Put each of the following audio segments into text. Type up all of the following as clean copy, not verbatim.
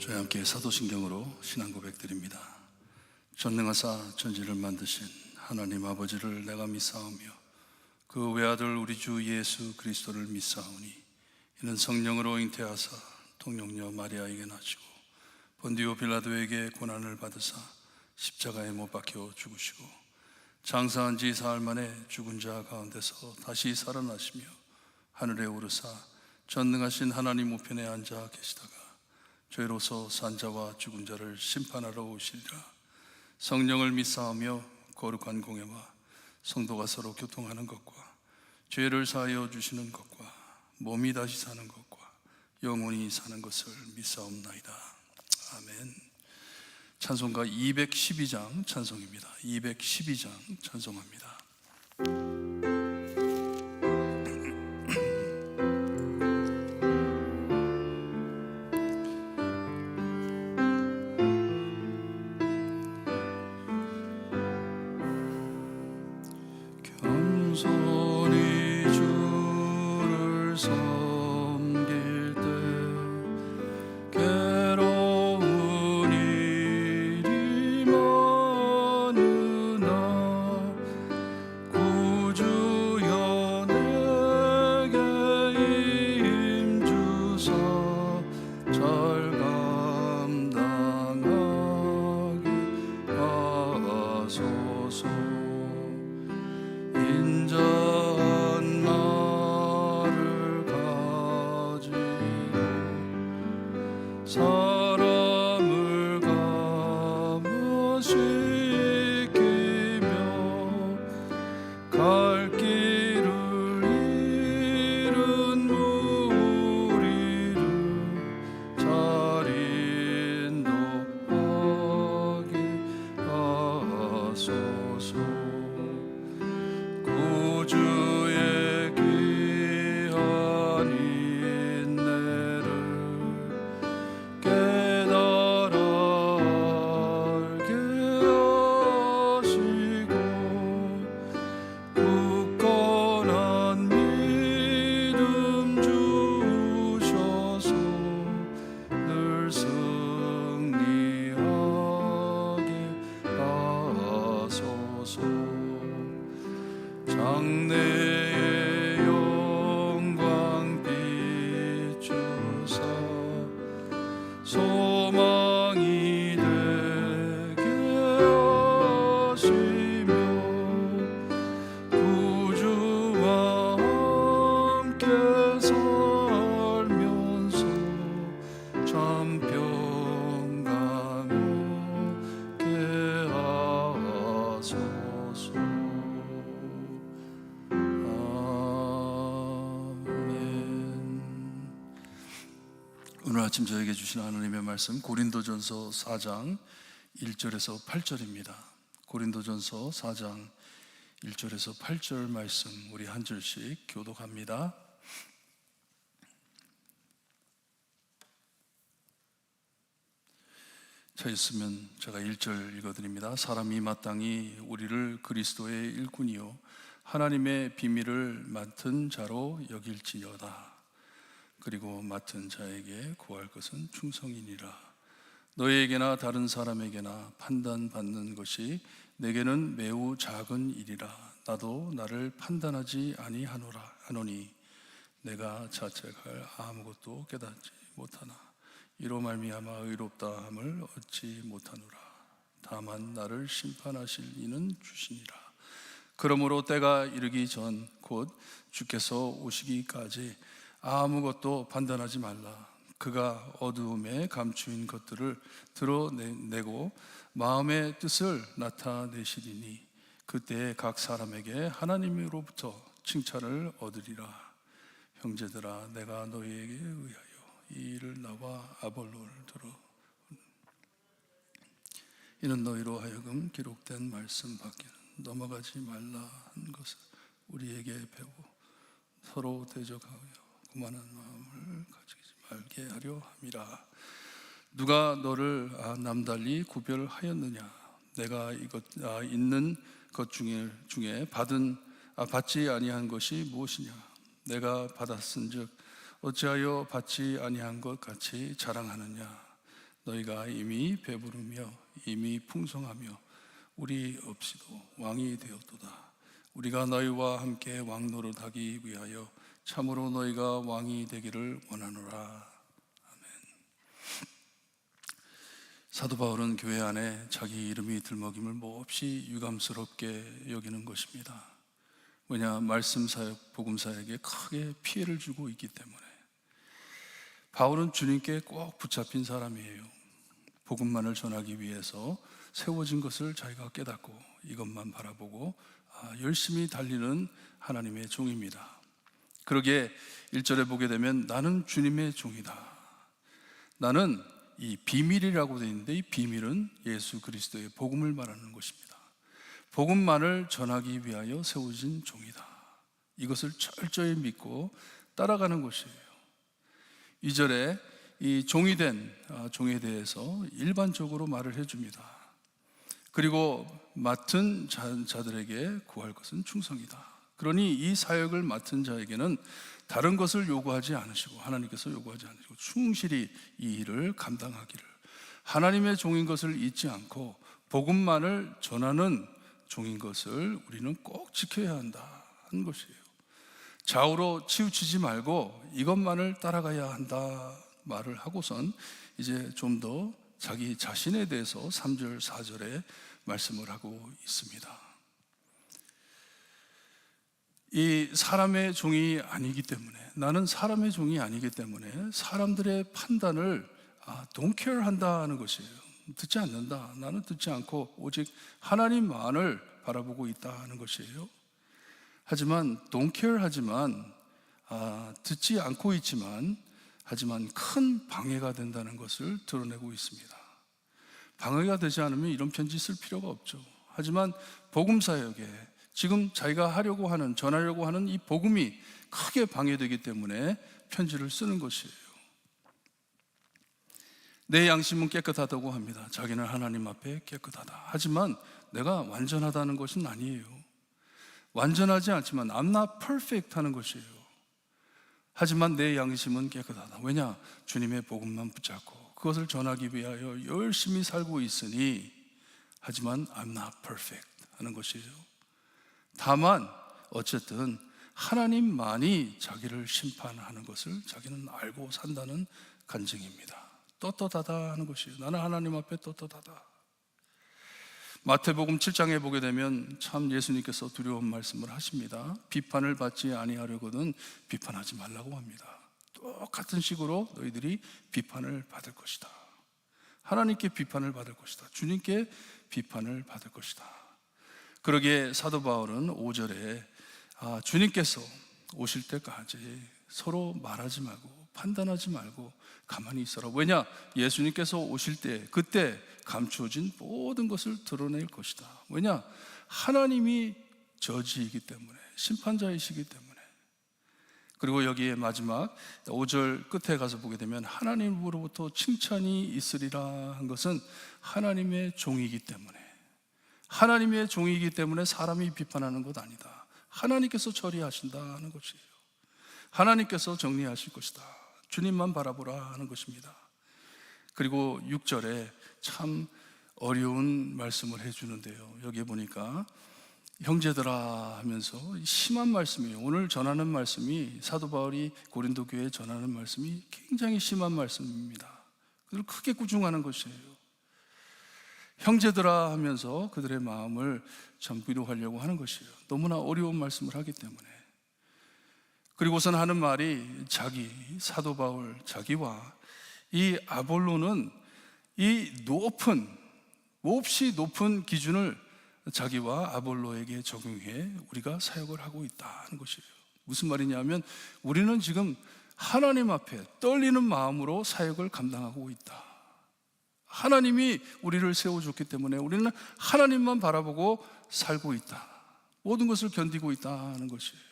저희 함께 사도신경으로 신앙 고백드립니다. 전능하사 천지를 만드신 하나님 아버지를 내가 믿사오며 그 외아들 우리 주 예수 그리스도를 믿사오니 이는 성령으로 잉태하사 통용녀 마리아에게 나시고 본디오 빌라도에게 고난을 받으사 십자가에 못 박혀 죽으시고 장사한 지 사흘 만에 죽은 자 가운데서 다시 살아나시며 하늘에 오르사 전능하신 하나님 우편에 앉아 계시다가 죄로서 산 자와 죽은 자를 심판하러 오시리라. 성령을 믿사오며 거룩한 공회와 성도가 서로 교통하는 것과 죄를 사하여 주시는 것과 몸이 다시 사는 것과 영원히 사는 것을 믿사옵나이다. 아멘. 찬송가 212장 찬송입니다. 212장 찬송합니다. 겸손히 주를 섬길 때 괴로운 일이 많으나 구주여 내게 힘주사 잘 감당하게 하소서. 인자한 말을 가지고 사람을 감화시키며 갈 길을 잃은 무리를 잘 인도하게 하소서. 구주의 귀한 인내를 깨달아 알게 하시고 굳건한 믿음 주셔서 늘 승리하게 하소서. 장래의 영광 비추사 소망이 되게 하시며 구주와 함께 살면서 참 평강 얻게 하소서. 오늘 아침 저에게 주신 하나님의 말씀 고린도전서 4장 1절에서 8절입니다. 고린도전서 4장 1절에서 8절 말씀 우리 한 절씩 교독합니다. 차 있으면 제가 1절 읽어드립니다. 사람이 마땅히 우리를 그리스도의 일꾼이요 하나님의 비밀을 맡은 자로 여길지어다. 그리고 맡은 자에게 구할 것은 충성이니라. 너희에게나 다른 사람에게나 판단받는 것이 내게는 매우 작은 일이라. 나도 나를 판단하지 아니하노니 내가 자책할 아무것도 깨닫지 못하나 이로 말미암아 의롭다함을 얻지 못하노라. 다만 나를 심판하실 이는 주시니라. 그러므로 때가 이르기 전 곧 주께서 오시기까지 아무것도 판단하지 말라. 그가 어두움에 감추인 것들을 드러내고 마음의 뜻을 나타내시리니 그때 각 사람에게 하나님으로부터 칭찬을 얻으리라. 형제들아, 내가 너희에게 의하여 이 일을 나와 아볼로를 들어 이는 너희로 하여금 기록된 말씀 밖에는 넘어가지 말라 한 것을 우리에게 배우고 서로 대적하여 고만한 마음을 가지지 말게 하려 함이라. 누가 너를 남달리 구별하였느냐? 내가 있는 것 중에 받지 아니한 것이 무엇이냐? 내가 받았은즉 어찌하여 받지 아니한 것 같이 자랑하느냐? 너희가 이미 배부르며 이미 풍성하며 우리 없이도 왕이 되었도다. 우리가 너희와 함께 왕 노릇하기 위하여 참으로 너희가 왕이 되기를 원하노라. 아멘. 사도 바울은 교회 안에 자기 이름이 들먹임을 몹시 유감스럽게 여기는 것입니다. 왜냐, 말씀 사역, 복음 사역에 크게 피해를 주고 있기 때문에. 바울은 주님께 꼭 붙잡힌 사람이에요. 복음만을 전하기 위해서 세워진 것을 자기가 깨닫고 이것만 바라보고 열심히 달리는 하나님의 종입니다. 그러기에 1절에 보게 되면 나는 주님의 종이다. 나는 이 비밀이라고 되어 있는데, 이 비밀은 예수 그리스도의 복음을 말하는 것입니다. 복음만을 전하기 위하여 세워진 종이다. 이것을 철저히 믿고 따라가는 것이에요. 2절에 이 종이 된 종에 대해서 일반적으로 말을 해줍니다. 그리고 맡은 자들에게 구할 것은 충성이다. 그러니 이 사역을 맡은 자에게는 다른 것을 요구하지 않으시고, 하나님께서 요구하지 않으시고 충실히 이 일을 감당하기를, 하나님의 종인 것을 잊지 않고 복음만을 전하는 종인 것을 우리는 꼭 지켜야 한다는 것이에요. 좌우로 치우치지 말고 이것만을 따라가야 한다 말을 하고선 이제 좀 더 자기 자신에 대해서 3절, 4절에 말씀을 하고 있습니다. 이 사람의 종이 아니기 때문에, 나는 사람의 종이 아니기 때문에 사람들의 판단을 don't care 한다는 것이에요. 듣지 않는다. 나는 듣지 않고 오직 하나님만을 바라보고 있다는 것이에요. 하지만 don't care 하지만 듣지 않고 있지만 하지만 큰 방해가 된다는 것을 드러내고 있습니다. 방해가 되지 않으면 이런 편지 쓸 필요가 없죠. 하지만 복음 사역에 지금 자기가 하려고 하는, 전하려고 하는 이 복음이 크게 방해되기 때문에 편지를 쓰는 것이에요. 내 양심은 깨끗하다고 합니다. 자기는 하나님 앞에 깨끗하다. 하지만 내가 완전하다는 것은 아니에요. 완전하지 않지만 I'm not perfect 하는 것이에요. 하지만 내 양심은 깨끗하다. 왜냐? 주님의 복음만 붙잡고 그것을 전하기 위하여 열심히 살고 있으니, 하지만 I'm not perfect 하는 것이에요. 다만 어쨌든 하나님만이 자기를 심판하는 것을 자기는 알고 산다는 간증입니다. 떳떳하다 하는 것이에요. 나는 하나님 앞에 떳떳하다. 마태복음 7장에 보게 되면 참 예수님께서 두려운 말씀을 하십니다. 비판을 받지 아니하려거든 비판하지 말라고 합니다. 똑같은 식으로 너희들이 비판을 받을 것이다. 하나님께 비판을 받을 것이다. 주님께 비판을 받을 것이다. 그러기에 사도 바울은 5절에 주님께서 오실 때까지 서로 말하지 말고 판단하지 말고 가만히 있어라. 왜냐? 예수님께서 오실 때 그때 감추어진 모든 것을 드러낼 것이다. 왜냐? 하나님이 저지이기 때문에, 심판자이시기 때문에. 그리고 여기에 마지막 5절 끝에 가서 보게 되면 하나님으로부터 칭찬이 있으리라 한 것은 하나님의 종이기 때문에, 하나님의 종이기 때문에 사람이 비판하는 것 아니다. 하나님께서 처리하신다는 것이에요. 하나님께서 정리하실 것이다. 주님만 바라보라 하는 것입니다. 그리고 6절에 참 어려운 말씀을 해주는데요. 여기에 보니까 형제들아 하면서 심한 말씀이에요. 오늘 전하는 말씀이, 사도 바울이 고린도 교회에 전하는 말씀이 굉장히 심한 말씀입니다. 그들을 크게 꾸중하는 것이에요. 형제들아 하면서 그들의 마음을 참 위로하려고 하는 것이에요. 너무나 어려운 말씀을 하기 때문에. 그리고선 하는 말이 사도 바울 자기와 이 아볼로는 이 몹시 높은 기준을 자기와 아볼로에게 적용해 우리가 사역을 하고 있다는 것이에요. 무슨 말이냐면 우리는 지금 하나님 앞에 떨리는 마음으로 사역을 감당하고 있다. 하나님이 우리를 세워줬기 때문에 우리는 하나님만 바라보고 살고 있다. 모든 것을 견디고 있다는 것이에요.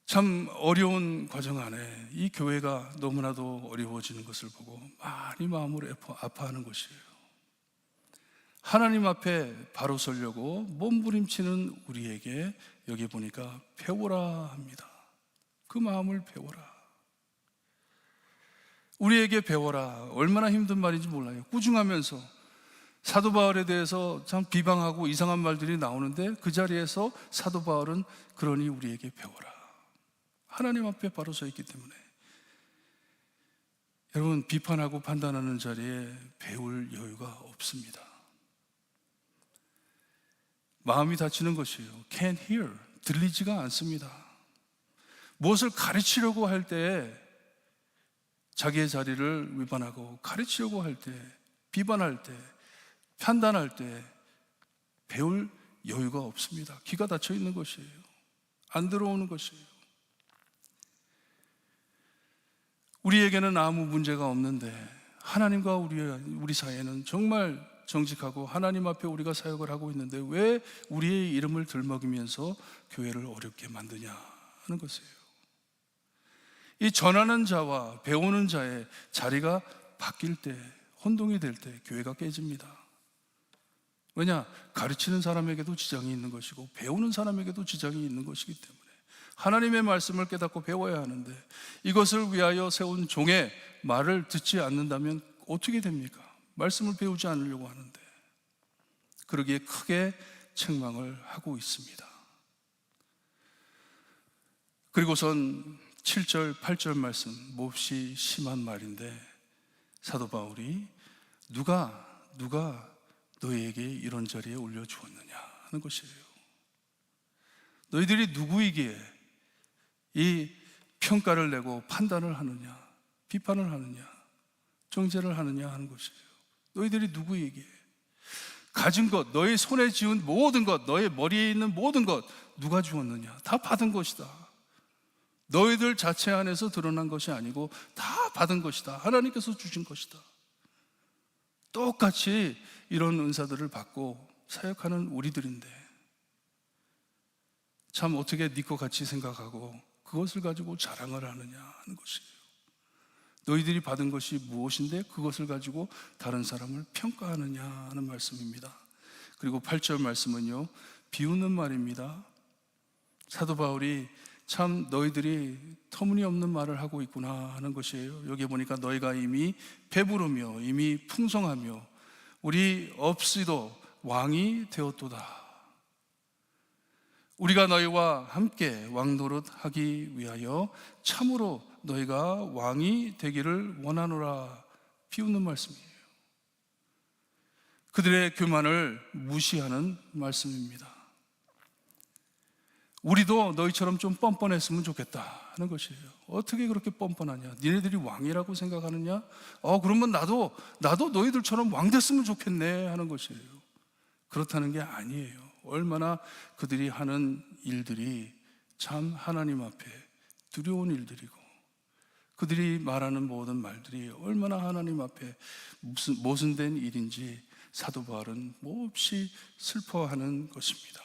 참 어려운 과정 안에 이 교회가 너무나도 어려워지는 것을 보고 많이 마음으로 아파하는 것이에요. 하나님 앞에 바로 서려고 몸부림치는 우리에게 여기 보니까 배워라 합니다. 그 마음을 배워라. 우리에게 배워라. 얼마나 힘든 말인지 몰라요. 꾸중하면서 사도 바울에 대해서 참 비방하고 이상한 말들이 나오는데 그 자리에서 사도 바울은 그러니 우리에게 배워라. 하나님 앞에 바로 서 있기 때문에. 여러분, 비판하고 판단하는 자리에 배울 여유가 없습니다. 마음이 다치는 것이에요. Can't hear. 들리지가 않습니다. 무엇을 가르치려고 할 때 자기의 자리를 위반하고, 가르치려고 할 때, 비판할 때, 판단할 때 배울 여유가 없습니다. 귀가 닫혀 있는 것이에요. 안 들어오는 것이에요. 우리에게는 아무 문제가 없는데 하나님과 우리 사이에는 정말 정직하고 하나님 앞에 우리가 사역을 하고 있는데 왜 우리의 이름을 들먹이면서 교회를 어렵게 만드냐 하는 것이에요. 이 전하는 자와 배우는 자의 자리가 바뀔 때, 혼동이 될 때 교회가 깨집니다. 왜냐? 가르치는 사람에게도 지장이 있는 것이고 배우는 사람에게도 지장이 있는 것이기 때문에 하나님의 말씀을 깨닫고 배워야 하는데 이것을 위하여 세운 종의 말을 듣지 않는다면 어떻게 됩니까? 말씀을 배우지 않으려고 하는데, 그러기에 크게 책망을 하고 있습니다. 그리고선 7절, 8절 말씀, 몹시 심한 말인데 사도 바울이 누가 너희에게 이런 자리에 올려주었느냐 하는 것이에요. 너희들이 누구이기에 이 평가를 내고 판단을 하느냐, 비판을 하느냐, 정죄를 하느냐 하는 것이에요. 너희들이 누구이기에 가진 것, 너의 손에 지은 모든 것, 너의 머리에 있는 모든 것 누가 주었느냐? 다 받은 것이다. 너희들 자체 안에서 드러난 것이 아니고 다 받은 것이다. 하나님께서 주신 것이다. 똑같이 이런 은사들을 받고 사역하는 우리들인데 참 어떻게 네 것 같이 생각하고 그것을 가지고 자랑을 하느냐 하는 것이에요. 너희들이 받은 것이 무엇인데 그것을 가지고 다른 사람을 평가하느냐 하는 말씀입니다. 그리고 8절 말씀은요, 비웃는 말입니다. 사도 바울이 참 너희들이 터무니없는 말을 하고 있구나 하는 것이에요. 여기 보니까 너희가 이미 배부르며 이미 풍성하며 우리 없이도 왕이 되었도다. 우리가 너희와 함께 왕노릇하기 위하여 참으로 너희가 왕이 되기를 원하노라. 비웃는 말씀이에요. 그들의 교만을 무시하는 말씀입니다. 우리도 너희처럼 좀 뻔뻔했으면 좋겠다 하는 것이에요. 어떻게 그렇게 뻔뻔하냐? 니네들이 왕이라고 생각하느냐? 그러면 나도 너희들처럼 왕 됐으면 좋겠네 하는 것이에요. 그렇다는 게 아니에요. 얼마나 그들이 하는 일들이 참 하나님 앞에 두려운 일들이고 그들이 말하는 모든 말들이 얼마나 하나님 앞에 모순된 일인지 사도 바울은 몹시 슬퍼하는 것입니다.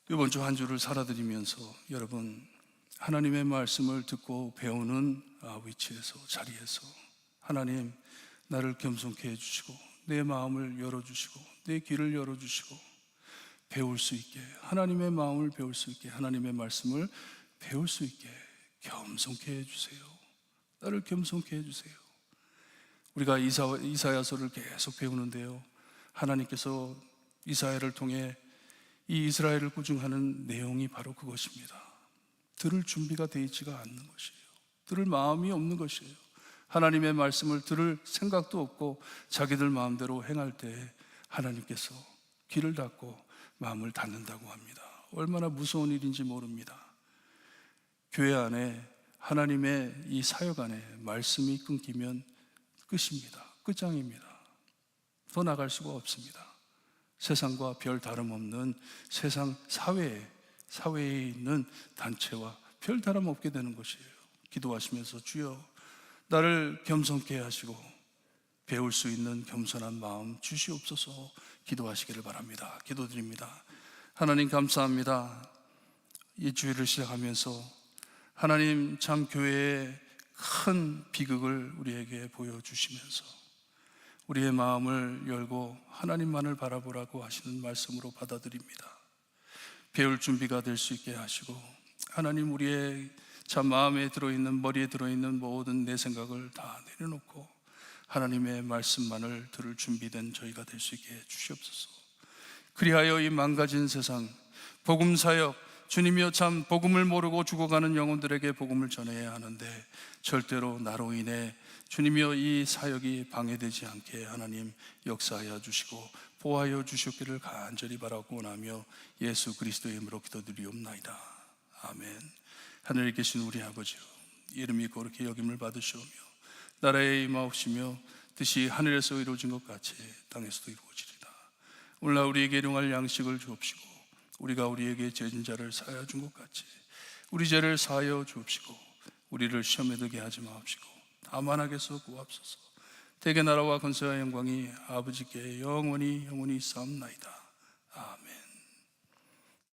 이번 주 한 주를 살아드리면서 여러분, 하나님의 말씀을 듣고 배우는 위치에서, 자리에서 하나님 나를 겸손케 해주시고 내 마음을 열어주시고 내 귀를 열어주시고 배울 수 있게, 하나님의 마음을 배울 수 있게, 하나님의 말씀을 배울 수 있게 겸손케 해주세요. 나를 겸손케 해주세요. 우리가 이사야서를 계속 배우는데요, 하나님께서 이사야를 통해 이 이스라엘을 꾸중하는 내용이 바로 그것입니다. 들을 준비가 되어 있지가 않는 것이에요. 들을 마음이 없는 것이에요. 하나님의 말씀을 들을 생각도 없고 자기들 마음대로 행할 때 하나님께서 귀를 닫고 마음을 닫는다고 합니다. 얼마나 무서운 일인지 모릅니다. 교회 안에 하나님의 이 사역 안에 말씀이 끊기면 끝입니다. 끝장입니다. 더 나갈 수가 없습니다. 세상과 별 다름없는 세상 사회에 있는 단체와 별 다름없게 되는 것이에요. 기도하시면서 주여 나를 겸손케 하시고 배울 수 있는 겸손한 마음 주시옵소서 기도하시기를 바랍니다. 기도드립니다. 하나님 감사합니다. 이 주일을 시작하면서 하나님 참 교회의 큰 비극을 우리에게 보여주시면서 우리의 마음을 열고 하나님만을 바라보라고 하시는 말씀으로 받아들입니다. 배울 준비가 될 수 있게 하시고 하나님 우리의 참 마음에 들어있는, 머리에 들어있는 모든 내 생각을 다 내려놓고 하나님의 말씀만을 들을 준비된 저희가 될 수 있게 주시옵소서. 그리하여 이 망가진 세상 복음 사역, 주님이여 참 복음을 모르고 죽어가는 영혼들에게 복음을 전해야 하는데 절대로 나로 인해 주님이여 이 사역이 방해되지 않게 하나님 역사하여 주시고 보호하여 주시기를 간절히 바라고 원하며 예수 그리스도의 이름으로 기도드리옵나이다. 아멘. 하늘에 계신 우리 아버지여, 이름이 거룩히 여김을 받으시오며 나라에 임하옵시며 뜻이 하늘에서 이루어진 것 같이 땅에서도 이루어지리다. 오늘날 우리에게 일용할 양식을 주옵시고 우리가 우리에게 죄진 자를 사하여 준 것 같이 우리 죄를 사하여 주옵시고 우리를 시험에 들게 하지 마옵시고 다만 악에서 구하옵소서. 대개 나라와 권세와 영광이 아버지께 영원히 있사옵나이다. 아멘.